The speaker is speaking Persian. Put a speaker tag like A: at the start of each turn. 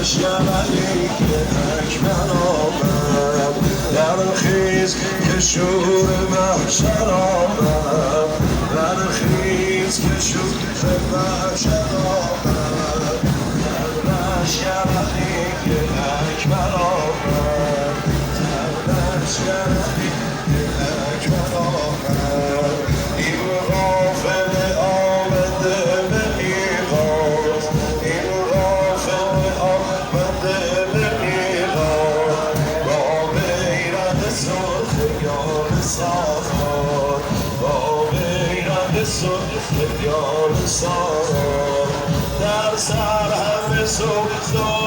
A: شبلی که اکمل آمد برخیز که شور محشر آمد برخیز که شور محشر آمد شبلی که اکمل آمد شبلی که اکمل آمد این غافل آمده به میقات این غافل آمده به میقات با بیرق سرخ یال سارا با بیرق سرخ یال سارا در سر همه سوزدار